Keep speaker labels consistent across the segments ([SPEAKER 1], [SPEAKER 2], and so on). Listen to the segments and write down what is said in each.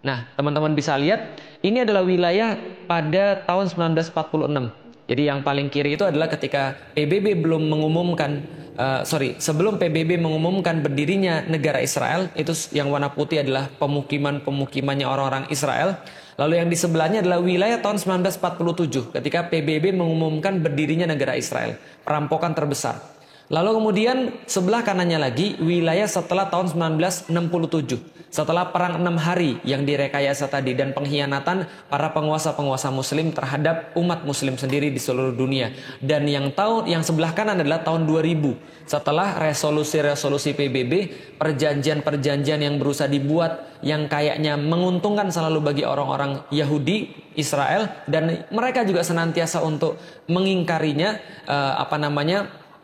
[SPEAKER 1] Nah, teman-teman bisa lihat, ini adalah wilayah pada tahun 1946. Jadi yang paling kiri itu adalah ketika PBB belum mengumumkan, sebelum PBB mengumumkan berdirinya negara Israel, itu yang warna putih adalah pemukimannya orang-orang Israel. Lalu yang di sebelahnya adalah wilayah tahun 1947, ketika PBB mengumumkan berdirinya negara Israel, perampokan terbesar. Lalu kemudian sebelah kanannya lagi wilayah setelah tahun 1967. Setelah perang 6 hari yang direkayasa tadi dan pengkhianatan para penguasa-penguasa muslim terhadap umat muslim sendiri di seluruh dunia. Dan yang sebelah kanan adalah tahun 2000. Setelah resolusi-resolusi PBB, perjanjian-perjanjian yang berusaha dibuat yang kayaknya menguntungkan selalu bagi orang-orang Yahudi, Israel, dan mereka juga senantiasa untuk mengingkarinya,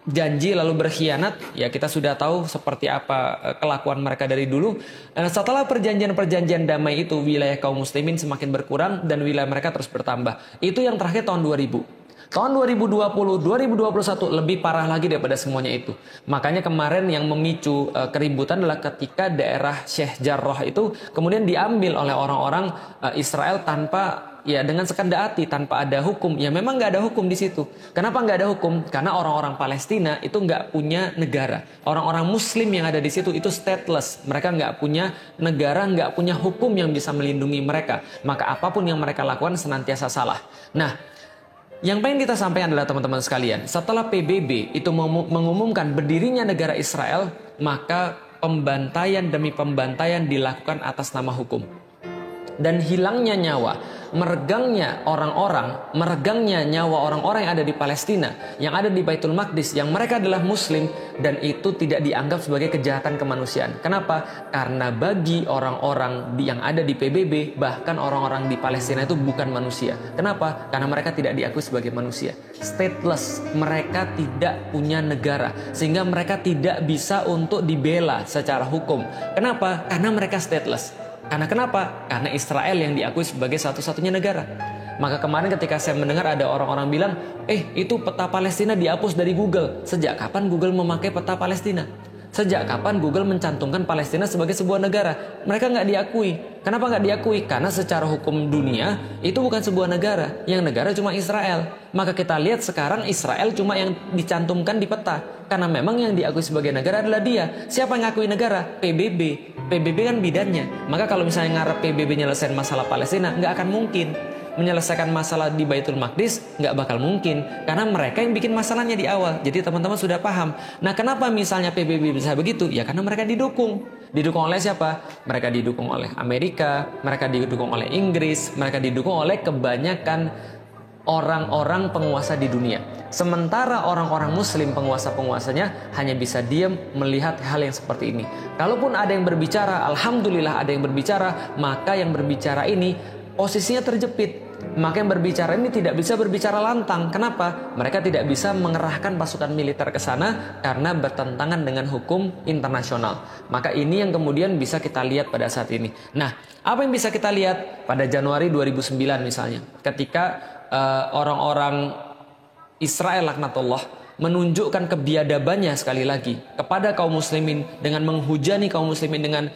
[SPEAKER 1] janji lalu berkhianat, ya kita sudah tahu seperti apa kelakuan mereka dari dulu. Setelah perjanjian-perjanjian damai itu, wilayah kaum muslimin semakin berkurang dan wilayah mereka terus bertambah. Itu yang terakhir tahun 2000. Tahun 2020, 2021 lebih parah lagi daripada semuanya itu. Makanya kemarin yang memicu keributan adalah ketika daerah Sheikh Jarrah itu kemudian diambil oleh orang-orang Israel dengan sekendak hati, tanpa ada hukum. Ya memang nggak ada hukum di situ. Kenapa nggak ada hukum? Karena orang-orang Palestina itu nggak punya negara. Orang-orang Muslim yang ada di situ itu stateless. Mereka nggak punya negara, nggak punya hukum yang bisa melindungi mereka. Maka apapun yang mereka lakukan senantiasa salah. Nah, yang pengen kita sampaikan adalah teman-teman sekalian, setelah PBB itu mengumumkan berdirinya negara Israel, maka pembantaian demi pembantaian dilakukan atas nama hukum. Dan hilangnya nyawa, meregangnya nyawa orang-orang yang ada di Palestina, yang ada di Baitul Maqdis, yang mereka adalah Muslim, dan itu tidak dianggap sebagai kejahatan kemanusiaan. Kenapa? Karena bagi orang-orang yang ada di PBB, bahkan orang-orang di Palestina itu bukan manusia. Kenapa? Karena mereka tidak diakui sebagai manusia. Stateless, mereka tidak punya negara, sehingga mereka tidak bisa untuk dibela secara hukum. Kenapa? Karena mereka stateless. Karena kenapa? Karena Israel yang diakui sebagai satu-satunya negara. Maka kemarin ketika saya mendengar ada orang-orang bilang, itu peta Palestina dihapus dari Google. Sejak kapan Google memakai peta Palestina? Sejak kapan Google mencantumkan Palestina sebagai sebuah negara? Mereka nggak diakui. Kenapa nggak diakui? Karena secara hukum dunia itu bukan sebuah negara. Yang negara cuma Israel. Maka kita lihat sekarang Israel cuma yang dicantumkan di peta. Karena memang yang diakui sebagai negara adalah dia. Siapa yang ngakui negara? PBB. PBB kan bidannya. Maka kalau misalnya ngarep PBB nyelesain masalah Palestina, nggak akan mungkin. Menyelesaikan masalah di Baitul Maqdis nggak bakal mungkin, karena mereka yang bikin masalahnya di awal. Jadi teman-teman sudah paham. Nah, kenapa misalnya PBB bisa begitu? Ya karena mereka didukung oleh siapa? Mereka didukung oleh Amerika, mereka didukung oleh Inggris, mereka didukung oleh kebanyakan orang-orang penguasa di dunia. Sementara orang-orang Muslim penguasa-penguasanya hanya bisa diam melihat hal yang seperti ini. Kalaupun ada yang berbicara, alhamdulillah ada yang berbicara, maka yang berbicara ini posisinya terjepit. Maka yang berbicara ini tidak bisa berbicara lantang. Kenapa? Mereka tidak bisa mengerahkan pasukan militer ke sana karena bertentangan dengan hukum internasional. Maka ini yang kemudian bisa kita lihat pada saat ini. Nah, apa yang bisa kita lihat pada Januari 2009 misalnya, ketika orang-orang Israel laknatullah menunjukkan kebiadabannya sekali lagi kepada kaum muslimin dengan menghujani kaum muslimin dengan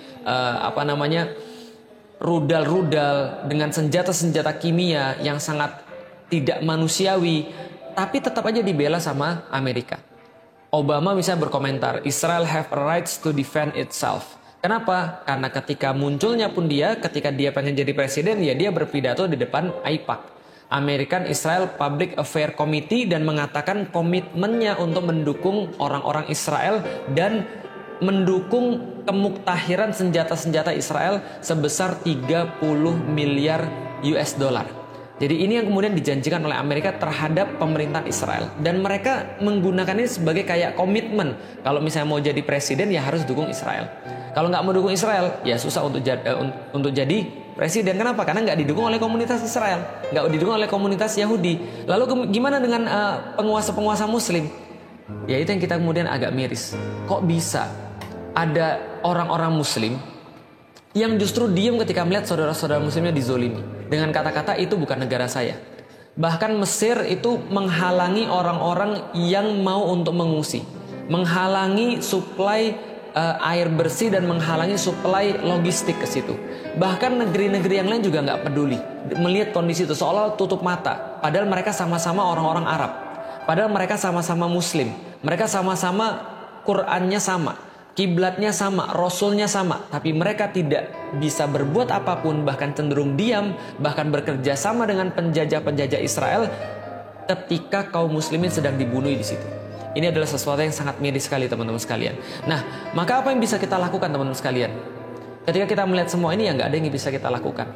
[SPEAKER 1] rudal-rudal, dengan senjata-senjata kimia yang sangat tidak manusiawi, tapi tetap aja dibela sama Amerika. Obama bisa berkomentar, Israel have a rights to defend itself. Kenapa? Karena ketika munculnya pun ketika dia pengen jadi presiden, ya dia berpidato di depan AIPAC, American Israel Public Affairs Committee, dan mengatakan komitmennya untuk mendukung orang-orang Israel dan mendukung kemuktahiran senjata-senjata Israel sebesar 30 miliar US dollar. Jadi ini yang kemudian dijanjikan oleh Amerika terhadap pemerintahan Israel. Dan mereka menggunakan ini sebagai kayak komitmen. Kalau misalnya mau jadi presiden ya harus dukung Israel. Kalau nggak mau dukung Israel ya susah untuk jadi presiden. Kenapa? Karena nggak didukung oleh komunitas Israel, nggak didukung oleh komunitas Yahudi. Lalu gimana dengan penguasa-penguasa Muslim? Ya itu yang kita kemudian agak miris. Kok bisa ada orang-orang Muslim yang justru diam ketika melihat saudara-saudara Muslimnya dizolimi dengan kata-kata itu bukan negara saya. Bahkan Mesir itu menghalangi orang-orang yang mau untuk mengungsi, menghalangi suplai air bersih dan menghalangi suplai logistik ke situ. Bahkan negeri-negeri yang lain juga nggak peduli melihat kondisi itu, seolah tutup mata. Padahal mereka sama-sama orang-orang Arab. Padahal mereka sama-sama Muslim. Mereka sama-sama Qur'annya sama, kiblatnya sama, Rasulnya sama. Tapi mereka tidak bisa berbuat apapun, bahkan cenderung diam, bahkan bekerja sama dengan penjajah-penjajah Israel ketika kaum muslimin sedang dibunuh di situ. Ini adalah sesuatu yang sangat miris sekali teman-teman sekalian. Nah, maka apa yang bisa kita lakukan teman-teman sekalian? Ketika kita melihat semua ini, ya nggak ada yang bisa kita lakukan.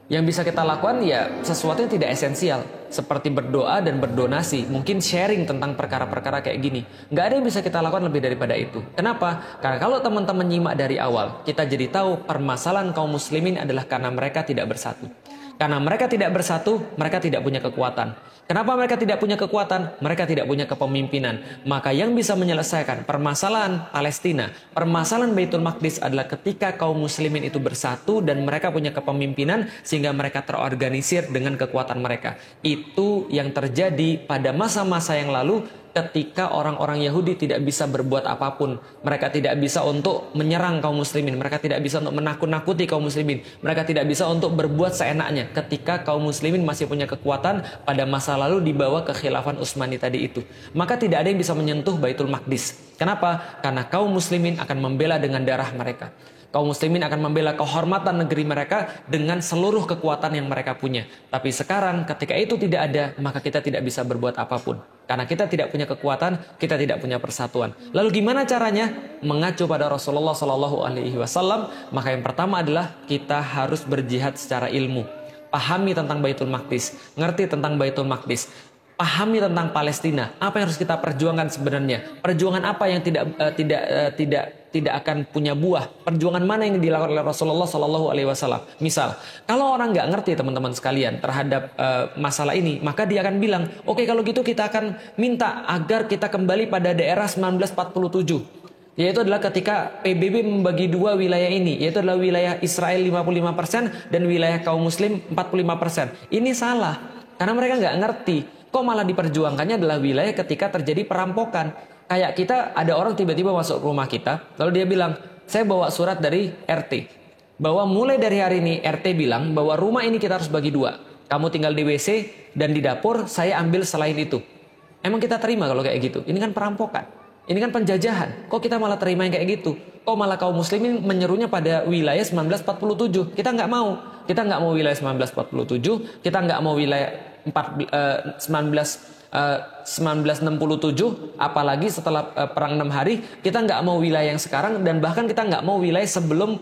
[SPEAKER 1] Yang bisa kita lakukan ya sesuatu yang tidak esensial, seperti berdoa dan berdonasi, mungkin sharing tentang perkara-perkara kayak gini. Nggak ada yang bisa kita lakukan lebih daripada itu. Kenapa? Karena kalau teman-teman nyimak dari awal, kita jadi tahu permasalahan kaum muslimin adalah karena mereka tidak bersatu. Karena mereka tidak bersatu, mereka tidak punya kekuatan. Kenapa mereka tidak punya kekuatan? Mereka tidak punya kepemimpinan. Maka yang bisa menyelesaikan permasalahan Palestina, permasalahan Baitul Maqdis adalah ketika kaum muslimin itu bersatu dan mereka punya kepemimpinan sehingga mereka terorganisir dengan kekuatan mereka. Itu yang terjadi pada masa-masa yang lalu ketika orang-orang Yahudi tidak bisa berbuat apapun. Mereka tidak bisa untuk menyerang kaum muslimin. Mereka tidak bisa untuk menakut-nakuti kaum muslimin. Mereka tidak bisa untuk berbuat seenaknya ketika kaum muslimin masih punya kekuatan pada masa lalu di bawah kekhilafan Utsmani tadi itu. Maka tidak ada yang bisa menyentuh Baitul Maqdis. Kenapa? Karena kaum muslimin akan membela dengan darah mereka. Kaum muslimin akan membela kehormatan negeri mereka dengan seluruh kekuatan yang mereka punya. Tapi sekarang ketika itu tidak ada, maka kita tidak bisa berbuat apapun. Karena kita tidak punya kekuatan, kita tidak punya persatuan. Lalu gimana caranya? Mengacu pada Rasulullah SAW. Maka yang pertama adalah kita harus berjihad secara ilmu. Pahami tentang Baitul Maqdis, ngerti tentang Baitul Maqdis, pahami tentang Palestina. Apa yang harus kita perjuangkan sebenarnya? Perjuangan apa yang tidak akan punya buah? Perjuangan mana yang dilakukan oleh Rasulullah SAW? Misal, kalau orang nggak ngerti teman-teman sekalian terhadap masalah ini, maka dia akan bilang, oke, kalau gitu kita akan minta agar kita kembali pada daerah 1947. Yaitu adalah ketika PBB membagi dua wilayah ini, yaitu adalah wilayah Israel 55% dan wilayah kaum muslim 45%. Ini salah, karena mereka nggak ngerti. Kok malah diperjuangkannya adalah wilayah ketika terjadi perampokan. Kayak kita, ada orang tiba-tiba masuk rumah kita, lalu dia bilang, saya bawa surat dari RT. Bahwa mulai dari hari ini, RT bilang bahwa rumah ini kita harus bagi dua. Kamu tinggal di WC dan di dapur, saya ambil selain itu. Emang kita terima kalau kayak gitu? Ini kan perampokan. Ini kan penjajahan. Kok kita malah terima yang kayak gitu? Kok malah kaum muslimin menyerunya pada wilayah 1947? Kita nggak mau. Kita nggak mau wilayah 1947. Kita nggak mau wilayah 1967. Apalagi setelah perang 6 hari. Kita nggak mau wilayah yang sekarang. Dan bahkan kita nggak mau wilayah sebelum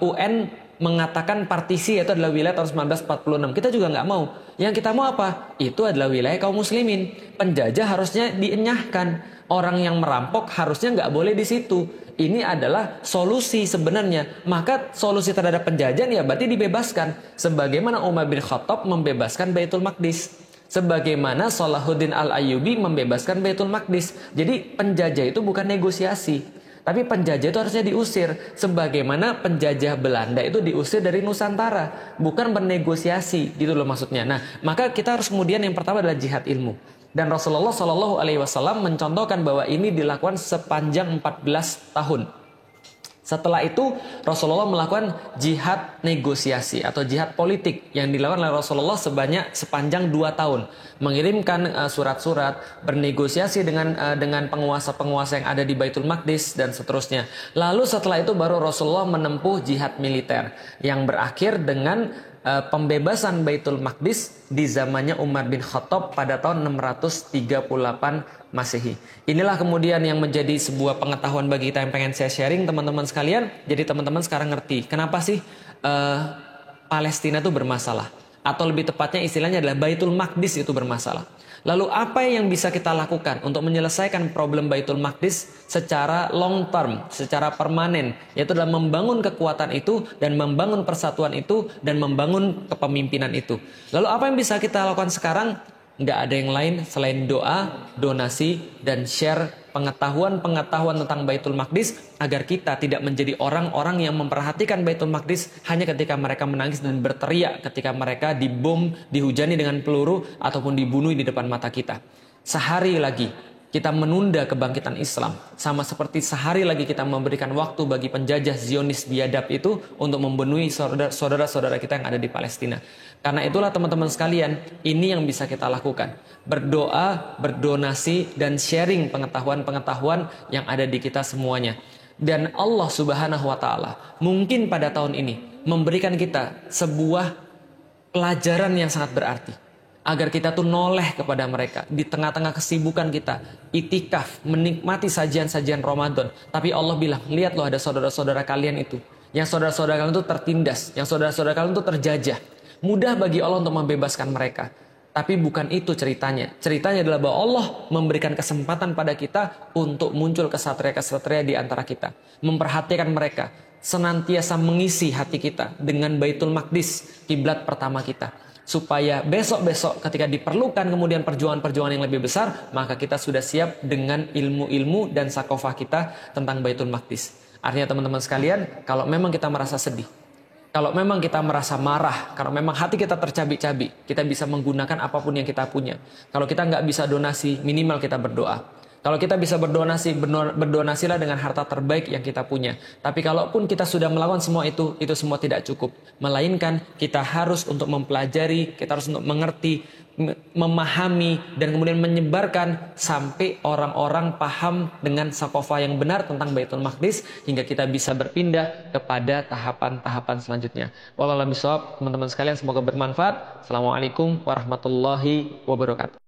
[SPEAKER 1] UN mengatakan partisi, yaitu adalah wilayah tahun 1946. Kita juga nggak mau. Yang kita mau apa? Itu adalah wilayah kaum muslimin. Penjajah harusnya dienyahkan. Orang yang merampok harusnya nggak boleh di situ. Ini adalah solusi sebenarnya. Maka solusi terhadap penjajahan ya berarti dibebaskan. Sebagaimana Umar bin Khattab membebaskan Baitul Maqdis. Sebagaimana Salahuddin Al-Ayyubi membebaskan Baitul Maqdis. Jadi penjajah itu bukan negosiasi. Tapi penjajah itu harusnya diusir. Sebagaimana penjajah Belanda itu diusir dari Nusantara. Bukan bernegosiasi. Gitu loh maksudnya. Nah, maka kita harus kemudian yang pertama adalah jihad ilmu. Dan Rasulullah SAW mencontohkan bahwa ini dilakukan sepanjang 14 tahun. Setelah itu Rasulullah melakukan jihad negosiasi atau jihad politik yang dilakukan oleh Rasulullah sepanjang 2 tahun. Mengirimkan surat-surat, bernegosiasi dengan penguasa-penguasa yang ada di Baitul Maqdis dan seterusnya. Lalu setelah itu baru Rasulullah menempuh jihad militer yang berakhir dengan pembebasan Baitul Maqdis di zamannya Umar bin Khattab pada tahun 638 Masehi. Inilah kemudian yang menjadi sebuah pengetahuan bagi kita yang pengen saya sharing teman-teman sekalian. Jadi teman-teman sekarang ngerti kenapa sih Palestina itu bermasalah. Atau lebih tepatnya istilahnya adalah Baitul Maqdis itu bermasalah. Lalu apa yang bisa kita lakukan untuk menyelesaikan problem Baitul Maqdis secara long term, secara permanen, yaitu adalah membangun kekuatan itu dan membangun persatuan itu dan membangun kepemimpinan itu. Lalu apa yang bisa kita lakukan sekarang? Nggak ada yang lain selain doa, donasi, dan share pengetahuan-pengetahuan tentang Baitul Maqdis agar kita tidak menjadi orang-orang yang memperhatikan Baitul Maqdis hanya ketika mereka menangis dan berteriak ketika mereka dibom, dihujani dengan peluru ataupun dibunuh di depan mata kita. Sehari lagi kita menunda kebangkitan Islam, sama seperti sehari lagi kita memberikan waktu bagi penjajah Zionis biadab itu untuk membunuh saudara-saudara kita yang ada di Palestina. Karena itulah teman-teman sekalian, ini yang bisa kita lakukan. Berdoa, berdonasi, dan sharing pengetahuan-pengetahuan yang ada di kita semuanya. Dan Allah Subhanahu wa Ta'ala mungkin pada tahun ini memberikan kita sebuah pelajaran yang sangat berarti, agar kita tuh noleh kepada mereka di tengah-tengah kesibukan kita, itikaf, menikmati sajian-sajian Ramadan. Tapi Allah bilang, lihat loh, ada saudara-saudara kalian itu, yang saudara-saudara kalian itu tertindas, yang saudara-saudara kalian itu terjajah. Mudah bagi Allah untuk membebaskan mereka. Tapi bukan itu ceritanya. Ceritanya adalah bahwa Allah memberikan kesempatan pada kita untuk muncul kesatria-kesatria di antara kita, memperhatikan mereka, senantiasa mengisi hati kita dengan Baitul Maqdis, kiblat pertama kita, supaya besok-besok ketika diperlukan kemudian perjuangan-perjuangan yang lebih besar, maka kita sudah siap dengan ilmu-ilmu dan sakofah kita tentang Baitul Maqdis. Artinya teman-teman sekalian, kalau memang kita merasa sedih, kalau memang kita merasa marah, kalau memang hati kita tercabik-cabik, kita bisa menggunakan apapun yang kita punya. Kalau kita nggak bisa donasi, minimal kita berdoa. Kalau kita bisa berdonasilah dengan harta terbaik yang kita punya. Tapi kalaupun kita sudah melakukan semua itu semua tidak cukup. Melainkan kita harus untuk mempelajari, kita harus untuk mengerti, memahami, dan kemudian menyebarkan sampai orang-orang paham dengan sakofah yang benar tentang Baitul Maqdis, hingga kita bisa berpindah kepada tahapan-tahapan selanjutnya. Wallahu a'lam bishawab. Teman-teman sekalian, semoga bermanfaat. Assalamualaikum warahmatullahi wabarakatuh.